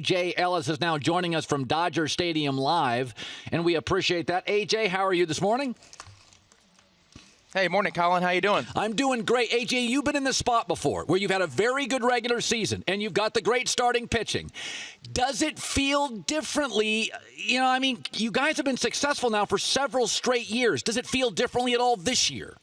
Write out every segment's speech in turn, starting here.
A.J. Ellis is now joining us from Dodger Stadium live, and we appreciate that. A.J., how are you this morning? Hey, morning, Colin. How you doing? I'm doing great. A.J., you've been in this spot before where you've had a very good regular season, and you've got the great starting pitching. Does it feel differently? You know, I mean, you guys have been successful now for several straight years. Does it feel differently at all this year?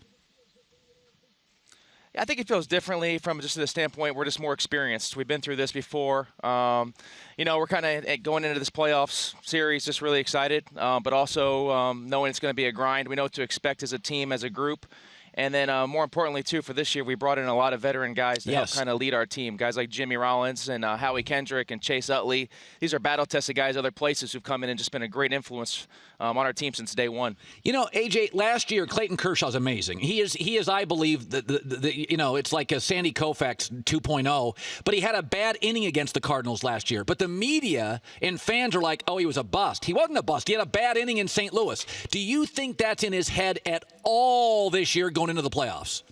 I think it feels differently from just the standpoint we're just more experienced. We've been through this before. We're kind of going into this playoffs series just really excited, but also knowing it's going to be a grind. We know what to expect as a team, as a group. And then more importantly, too, for this year, we brought in a lot of veteran guys to help kind of lead our team. Guys like Jimmy Rollins and Howie Kendrick and Chase Utley. These are battle-tested guys other places who've come in and just been a great influence on our team since day one. You know, AJ, last year Clayton Kershaw is amazing. He is, I believe, it's like a Sandy Koufax 2.0. But he had a bad inning against the Cardinals last year. But the media and fans are like, oh, he was a bust. He wasn't a bust. He had a bad inning in St. Louis. Do you think that's in his head at all this year going into the playoffs?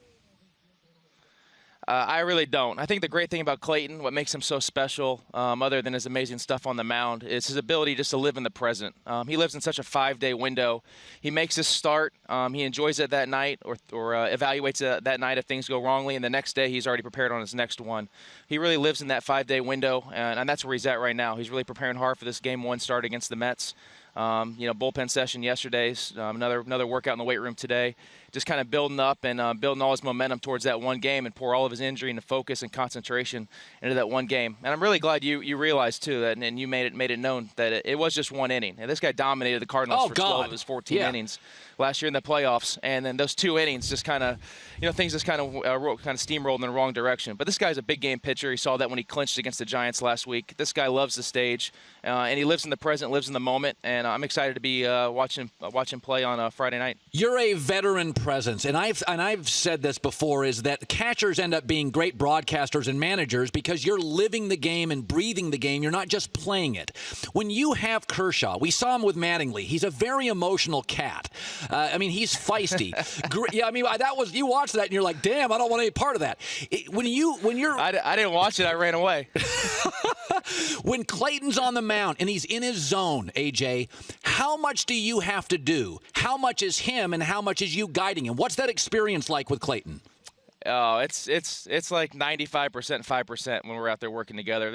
I really don't. I think the great thing about Clayton, what makes him so special, other than his amazing stuff on the mound, is his ability just to live in the present. He lives in such a 5-day window. He makes his start. He enjoys it that night or evaluates it that night if things go wrongly, and the next day he's already prepared on his next one. He really lives in that 5-day window, and that's where he's at right now. He's really preparing hard for this Game 1 start against the Mets. Bullpen session yesterday, another workout in the weight room today. Just kind of building up and building all his momentum towards that one game and pour all of his energy and focus and concentration into that one game. And I'm really glad you realized, too, that, and you made it known that it was just one inning. And this guy dominated the Cardinals for 12 of his 14 innings last year in the playoffs. And then those 2 innings just kind of, things just kind of steamrolled in the wrong direction. But this guy's a big game pitcher. He saw that when he clinched against the Giants last week. This guy loves the stage, and he lives in the present, lives in the moment. And I'm excited to be watching play on Friday night. You're a veteran presence, and I've said this before, is that catchers end up being great broadcasters and managers because you're living the game and breathing the game. You're not just playing it. When you have Kershaw, we saw him with Mattingly. He's a very emotional cat. He's feisty. You watched that and you're like, damn, I don't want any part of that. I didn't watch it. I ran away. When Clayton's on the mound and he's in his zone, AJ, how much do you have to do? How much is him and how much is you guiding him? What's that experience like with Clayton? Oh, it's like 95%, 5% when we're out there working together.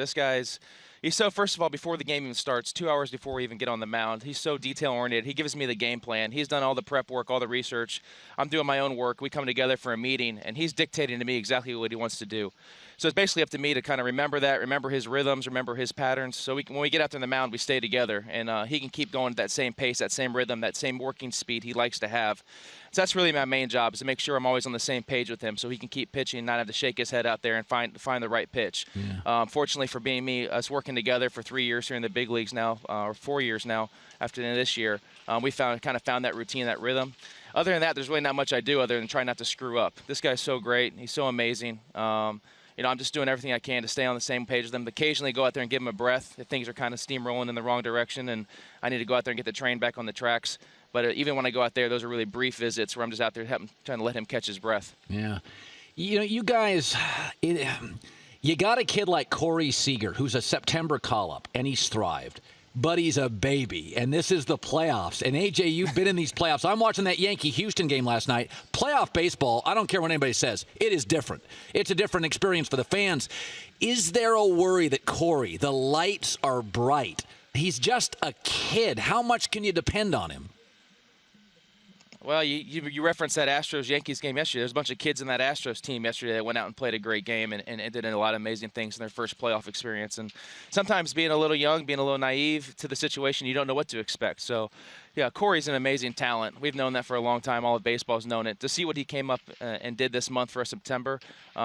He's so, first of all, before the game even starts, 2 hours before we even get on the mound, he's so detail-oriented. He gives me the game plan. He's done all the prep work, all the research. I'm doing my own work. We come together for a meeting, and he's dictating to me exactly what he wants to do. So it's basically up to me to kind of remember his rhythms, remember his patterns. So when we get out there on the mound, we stay together, and he can keep going at that same pace, that same rhythm, that same working speed he likes to have. So that's really my main job, is to make sure I'm always on the same page with him so he can keep pitching and not have to shake his head out there and find the right pitch. Yeah. Fortunately for us working together for 3 years here in the big leagues now, or 4 years now after this year, we found that routine, that rhythm. Other than that, there's really not much I do other than try not to screw up. This guy's so great. He's so amazing. I'm just doing everything I can to stay on the same page with him. Occasionally go out there and give him a breath if things are kind of steamrolling in the wrong direction, and I need to go out there and get the train back on the tracks. But even when I go out there, those are really brief visits where I'm just out there trying to let him catch his breath. Yeah. You guys, you got a kid like Corey Seager, who's a September call-up, and he's thrived. But he's a baby, and this is the playoffs. And, AJ, you've been in these playoffs. I'm watching that Yankee-Houston game last night. Playoff baseball, I don't care what anybody says, it is different. It's a different experience for the fans. Is there a worry that Corey, the lights are bright? He's just a kid. How much can you depend on him? Well, you referenced that Astros-Yankees game yesterday. There's a bunch of kids in that Astros team yesterday that went out and played a great game and did a lot of amazing things in their first playoff experience. And sometimes being a little young, being a little naive to the situation, you don't know what to expect. So, yeah, Corey's an amazing talent. We've known that for a long time. All of baseball's known it. To see what he came up and did this month for September,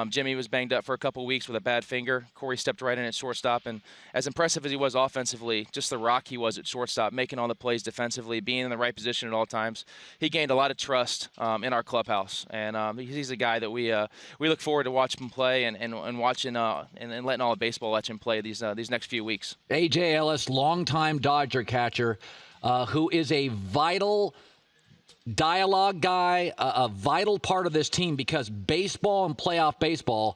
Jimmy was banged up for a couple weeks with a bad finger. Corey stepped right in at shortstop, and as impressive as he was offensively, just the rock he was at shortstop, making all the plays defensively, being in the right position at all times, he gained a lot of trust in our clubhouse. And he's a guy that we look forward to watching him play and watching and letting all of baseball watch him play these next few weeks. A.J. Ellis, longtime Dodger catcher, who is a vital dialogue guy, a vital part of this team, because baseball and playoff baseball,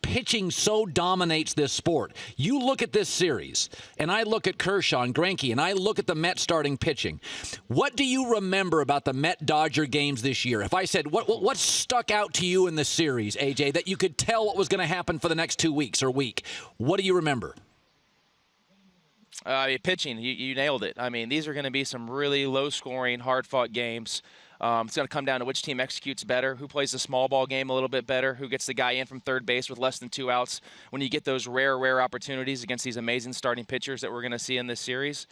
pitching so dominates this sport. You look at this series, and I look at Kershaw and Greinke, and I look at the Mets starting pitching. What do you remember about the Met-Dodger games this year? If I said, what stuck out to you in the series, AJ, that you could tell what was going to happen for the next 2 weeks or week? What do you remember? Pitching, you nailed it. I mean, these are going to be some really low-scoring, hard-fought games. It's going to come down to which team executes better, who plays the small ball game a little bit better, who gets the guy in from third base with less than 2 outs. When you get those rare opportunities against these amazing starting pitchers that we're going to see in this series,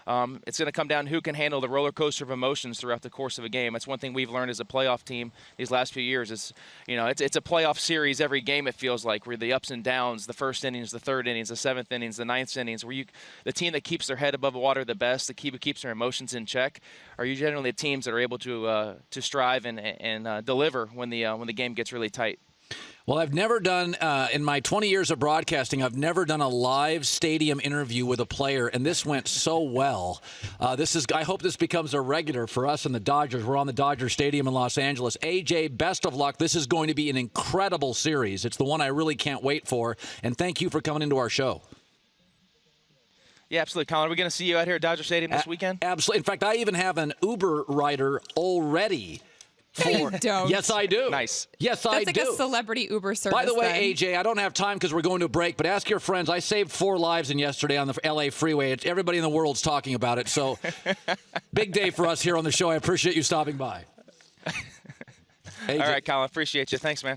it's going to come down to who can handle the roller coaster of emotions throughout the course of a game. That's one thing we've learned as a playoff team these last few years. Is it's a playoff series every game. It feels like where the ups and downs, the first innings, the third innings, the seventh innings, the ninth innings, where the team that keeps their head above water the best, the keeps their emotions in check, are you generally the teams that are able to strive and deliver when the game gets really tight. Well, I've never done, in my 20 years of broadcasting, I've never done a live stadium interview with a player, and this went so well. I hope this becomes a regular for us and the Dodgers. We're on the Dodger Stadium in Los Angeles. AJ, best of luck. This is going to be an incredible series. It's the one I really can't wait for, and thank you for coming into our show. Yeah, absolutely, Colin. Are we going to see you out here at Dodger Stadium this weekend? Absolutely. In fact, I even have an Uber rider already. No, you don't. Yes, I do. Nice. Yes, I do. That's like a celebrity Uber service. By the way, then. AJ, I don't have time because we're going to a break, but ask your friends. I saved 4 lives yesterday on the LA freeway. Everybody in the world's talking about it. So, big day for us here on the show. I appreciate you stopping by. AJ. All right, Colin. Appreciate you. Thanks, man.